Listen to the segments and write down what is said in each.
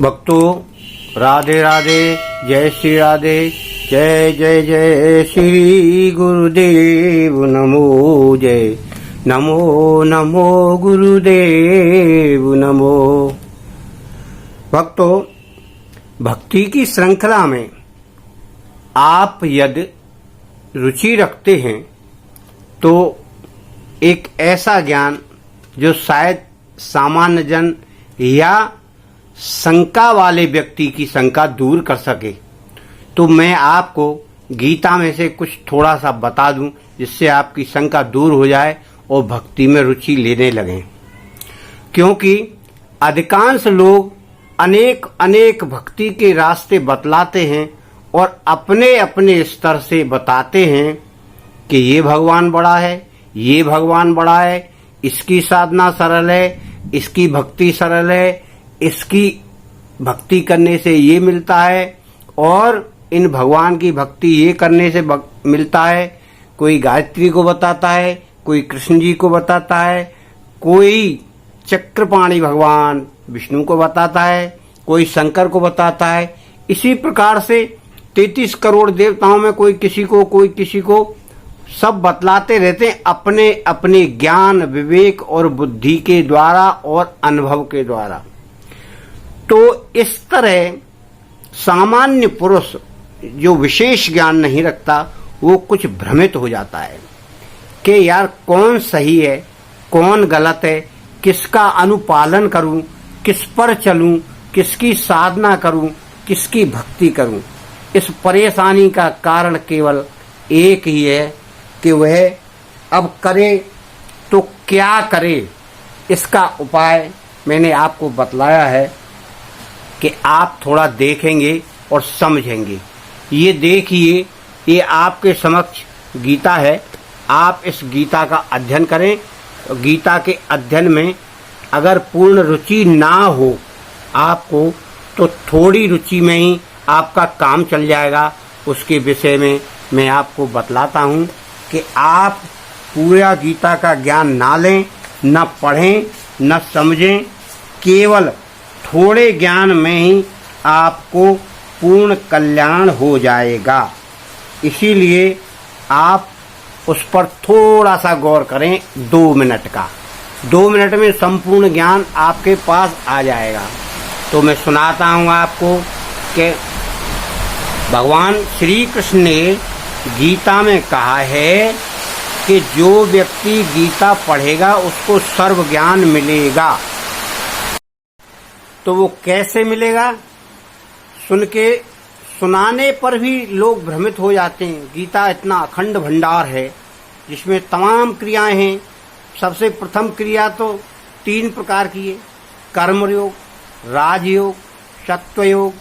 भक्तों राधे राधे, जय श्री राधे, जय जय जय श्री गुरुदेव, नमो जय, नमो नमो गुरुदेव नमो। भक्तों, भक्ति की श्रृंखला में आप यदि रुचि रखते हैं तो एक ऐसा ज्ञान जो शायद सामान्य जन या शंका वाले व्यक्ति की शंका दूर कर सके, तो मैं आपको गीता में से कुछ थोड़ा सा बता दूं जिससे आपकी शंका दूर हो जाए और भक्ति में रुचि लेने लगें। क्योंकि अधिकांश लोग अनेक भक्ति के रास्ते बतलाते हैं और अपने अपने स्तर से बताते हैं कि ये भगवान बड़ा है, ये भगवान बड़ा है, इसकी साधना सरल है, इसकी भक्ति सरल है, इसकी भक्ति करने से ये मिलता है और इन भगवान की भक्ति ये करने से मिलता है। कोई गायत्री को बताता है, कोई कृष्ण जी को बताता है, कोई चक्रपाणी भगवान विष्णु को बताता है, कोई शंकर को बताता है। इसी प्रकार से 33 करोड़ देवताओं में कोई किसी को सब बतलाते रहते हैं अपने अपने ज्ञान, विवेक और बुद्धि के द्वारा और अनुभव के द्वारा। तो इस तरह सामान्य पुरुष जो विशेष ज्ञान नहीं रखता वो कुछ भ्रमित हो जाता है कि यार कौन सही है, कौन गलत है, किसका अनुपालन करूं, किस पर चलूं, किसकी साधना करूं, किसकी भक्ति करूं। इस परेशानी का कारण केवल एक ही है कि वह अब करे तो क्या करे। इसका उपाय मैंने आपको बतलाया है कि आप थोड़ा देखेंगे और समझेंगे। ये देखिए, ये आपके समक्ष गीता है, आप इस गीता का अध्ययन करें। गीता के अध्ययन में अगर पूर्ण रुचि ना हो आपको तो थोड़ी रुचि में ही आपका काम चल जाएगा। उसके विषय में मैं आपको बतलाता हूँ कि आप पूरा गीता का ज्ञान ना लें, न पढ़ें, न समझें, केवल थोड़े ज्ञान में ही आपको पूर्ण कल्याण हो जाएगा। इसीलिए आप उस पर थोड़ा सा गौर करें। 2 मिनट का, 2 मिनट में संपूर्ण ज्ञान आपके पास आ जाएगा। तो मैं सुनाता हूँ आपको कि भगवान श्री कृष्ण ने गीता में कहा है कि जो व्यक्ति गीता पढ़ेगा उसको सर्व ज्ञान मिलेगा। तो वो कैसे मिलेगा? सुनाने पर भी लोग भ्रमित हो जाते हैं। गीता इतना अखंड भंडार है जिसमें तमाम क्रियाएं हैं। सबसे प्रथम क्रिया तो 3 प्रकार की है, कर्म योग, राजयोग, सत्व योग,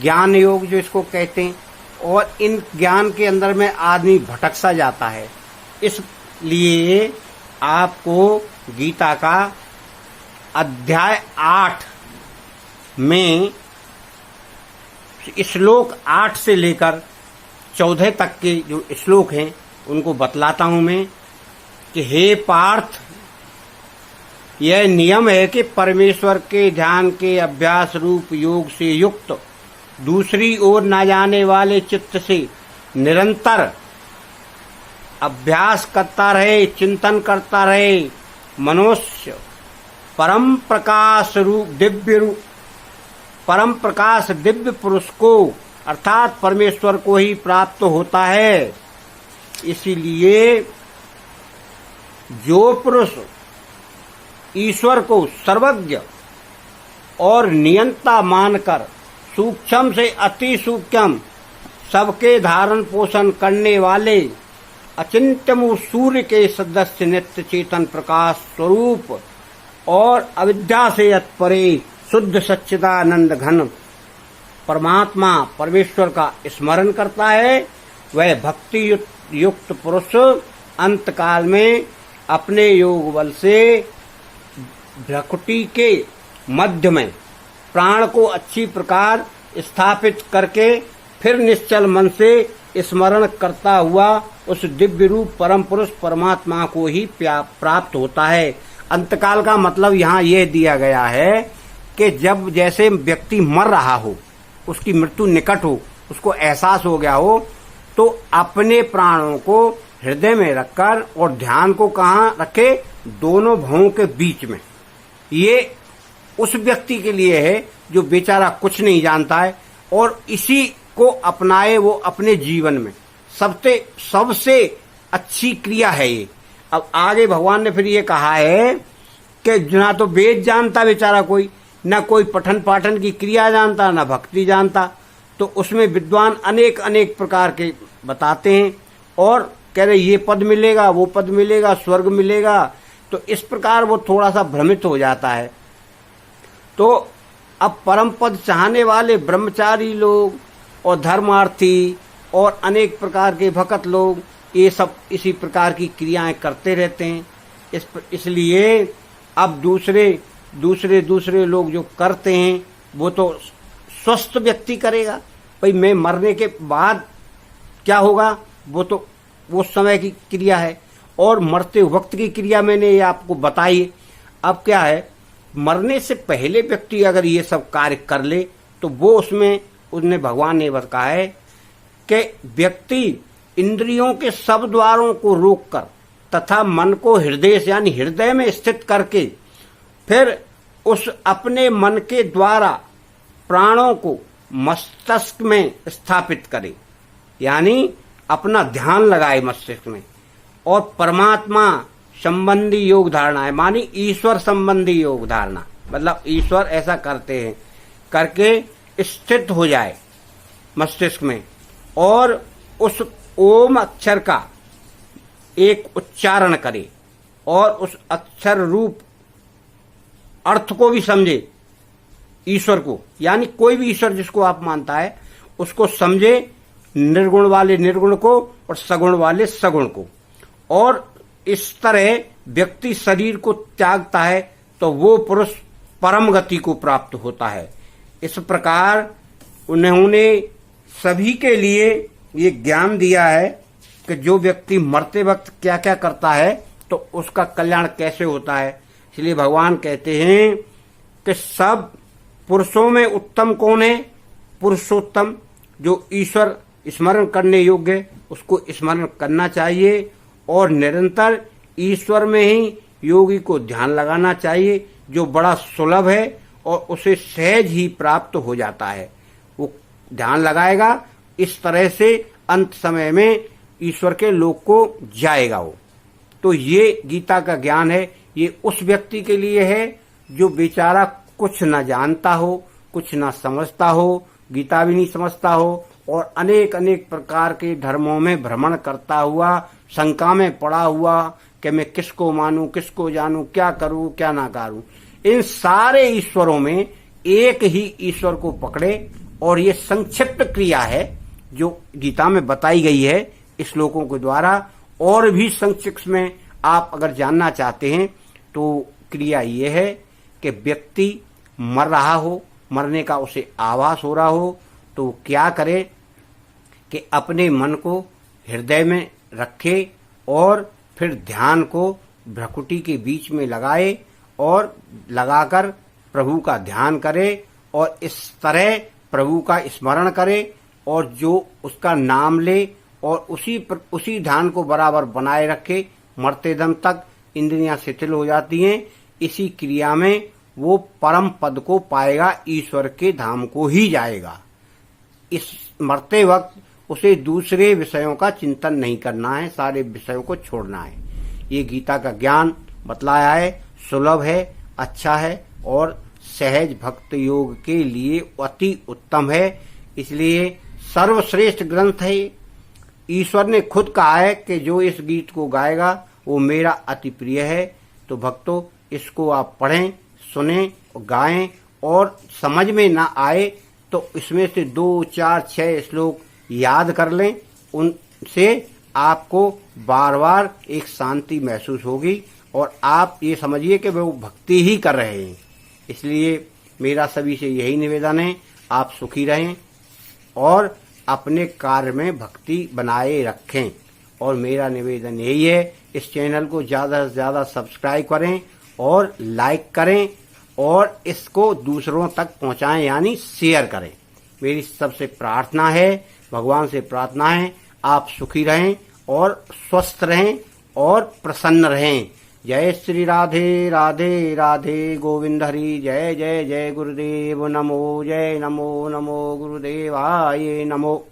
ज्ञान योग जो इसको कहते हैं। और इन ज्ञान के अंदर में आदमी भटक सा जाता है। इसलिए आपको गीता का अध्याय 8 में श्लोक 8 से लेकर 14 तक के जो श्लोक हैं उनको बतलाता हूं मैं कि हे पार्थ, यह नियम है कि परमेश्वर के ध्यान के अभ्यास रूप योग से युक्त दूसरी ओर न जाने वाले चित्त से निरंतर अभ्यास करता रहे, चिंतन करता रहे। मनुष्य परम प्रकाश दिव्य पुरुष को अर्थात परमेश्वर को ही प्राप्त होता है। इसीलिए जो पुरुष ईश्वर को सर्वज्ञ और नियंता मानकर सूक्ष्म से अति सूक्ष्म सबके धारण पोषण करने वाले अचिंत्यमु सूर्य के सदस्य नित्य चेतन प्रकाश स्वरूप और अविद्या से अतपरे शुद्ध सच्चिदानंद घन परमात्मा परमेश्वर का स्मरण करता है, वह भक्ति युक्त पुरुष अंत काल में अपने योग बल से भ्रकुटी के मध्य में प्राण को अच्छी प्रकार स्थापित करके फिर निश्चल मन से स्मरण करता हुआ उस दिव्य रूप परम पुरुष परमात्मा को ही प्राप्त होता है। अंतकाल का मतलब यहाँ यह दिया गया है कि जब जैसे व्यक्ति मर रहा हो, उसकी मृत्यु निकट हो, उसको एहसास हो गया हो, तो अपने प्राणों को हृदय में रखकर और ध्यान को कहाँ रखे? दोनों भवों के बीच में। ये उस व्यक्ति के लिए है जो बेचारा कुछ नहीं जानता है और इसी को अपनाए वो अपने जीवन में। सबसे अच्छी क्रिया है ये। अब आगे भगवान ने फिर ये कहा है कि ना तो वेद जानता बेचारा कोई, ना कोई पठन पाठन की क्रिया जानता, ना भक्ति जानता, तो उसमें विद्वान अनेक अनेक प्रकार के बताते हैं और कह रहे ये पद मिलेगा, वो पद मिलेगा, स्वर्ग मिलेगा। तो इस प्रकार वो थोड़ा सा भ्रमित हो जाता है। तो अब परम पद चाहने वाले ब्रह्मचारी लोग और धर्मार्थी और अनेक प्रकार के भक्त लोग ये सब इसी प्रकार की क्रियाएं करते रहते हैं। इसलिए अब दूसरे लोग जो करते हैं वो तो स्वस्थ व्यक्ति करेगा। भाई मैं मरने के बाद क्या होगा वो तो वो समय की क्रिया है और मरते वक्त की क्रिया मैंने ये आपको बताई। अब क्या है, मरने से पहले व्यक्ति अगर ये सब कार्य कर ले तो वो उसने भगवान ने बताया है कि व्यक्ति इंद्रियों के सब द्वारों को रोककर तथा मन को हृदय से यानी हृदय में स्थित करके फिर उस अपने मन के द्वारा प्राणों को मस्तिष्क में स्थापित करे, यानी अपना ध्यान लगाए मस्तिष्क में और परमात्मा संबंधी योग धारणा है, मानी ईश्वर संबंधी योग धारणा, मतलब ईश्वर ऐसा करते हैं करके स्थित हो जाए मस्तिष्क में और उस ओम अक्षर का एक उच्चारण करे और उस अक्षर रूप अर्थ को भी समझे, ईश्वर को, यानी कोई भी ईश्वर जिसको आप मानता है उसको समझे, निर्गुण वाले निर्गुण को और सगुण वाले सगुण को। और इस तरह व्यक्ति शरीर को त्यागता है तो वो पुरुष परम गति को प्राप्त होता है। इस प्रकार उन्होंने सभी के लिए ये ज्ञान दिया है कि जो व्यक्ति मरते वक्त क्या क्या करता है तो उसका कल्याण कैसे होता है। इसलिए भगवान कहते हैं कि सब पुरुषों में उत्तम कौन है? पुरुषोत्तम, जो ईश्वर स्मरण करने योग्य, उसको स्मरण करना चाहिए और निरंतर ईश्वर में ही योगी को ध्यान लगाना चाहिए, जो बड़ा सुलभ है और उसे सहज ही प्राप्त हो जाता है। वो ध्यान लगाएगा, इस तरह से अंत समय में ईश्वर के लोक को जाएगा वो। तो ये गीता का ज्ञान है, ये उस व्यक्ति के लिए है जो बेचारा कुछ न जानता हो, कुछ न समझता हो, गीता भी नहीं समझता हो और अनेक अनेक प्रकार के धर्मों में भ्रमण करता हुआ शंका में पड़ा हुआ कि मैं किसको मानूं, किसको जानूं, क्या करूं, क्या ना करूं। इन सारे ईश्वरों में एक ही ईश्वर को पकड़े और ये संक्षिप्त क्रिया है जो गीता में बताई गई है श्लोकों के द्वारा। और भी संक्षिप्त में आप अगर जानना चाहते हैं तो क्रिया ये है कि व्यक्ति मर रहा हो, मरने का उसे आभास हो रहा हो तो क्या करे कि अपने मन को हृदय में रखे और फिर ध्यान को भ्रकुटी के बीच में लगाए और लगाकर प्रभु का ध्यान करे और इस तरह प्रभु का स्मरण करे और जो उसका नाम ले और उसी ध्यान को बराबर बनाए रखे, मरते दम तक इंद्रियां शिथिल हो जाती हैं। इसी क्रिया में वो परम पद को पाएगा, ईश्वर के धाम को ही जाएगा। इस मरते वक्त उसे दूसरे विषयों का चिंतन नहीं करना है, सारे विषयों को छोड़ना है। ये गीता का ज्ञान बतलाया है, सुलभ है, अच्छा है और सहज भक्त योग के लिए अति उत्तम है। इसलिए सर्वश्रेष्ठ ग्रंथ है। ईश्वर ने खुद कहा है कि जो इस गीत को गाएगा वो मेरा अति प्रिय है। तो भक्तों, इसको आप पढ़ें, सुनें, गाएं और समझ में ना आए तो इसमें से 2, 4, 6 श्लोक याद कर लें। उनसे आपको बार बार एक शांति महसूस होगी और आप ये समझिए कि वो भक्ति ही कर रहे हैं। इसलिए मेरा सभी से यही निवेदन है, आप सुखी रहें और अपने कार्य में भक्ति बनाए रखें। और मेरा निवेदन यही है, इस चैनल को ज़्यादा से ज़्यादा सब्सक्राइब करें और लाइक करें और इसको दूसरों तक पहुंचाएं, यानी शेयर करें। मेरी सबसे प्रार्थना है, भगवान से प्रार्थना है, आप सुखी रहें और स्वस्थ रहें और प्रसन्न रहें। जय श्री राधे राधे राधे, गोविंद हरि जय जय जय गुरुदेव नमो, जय नमो नमो गुरुदेवाय नमो।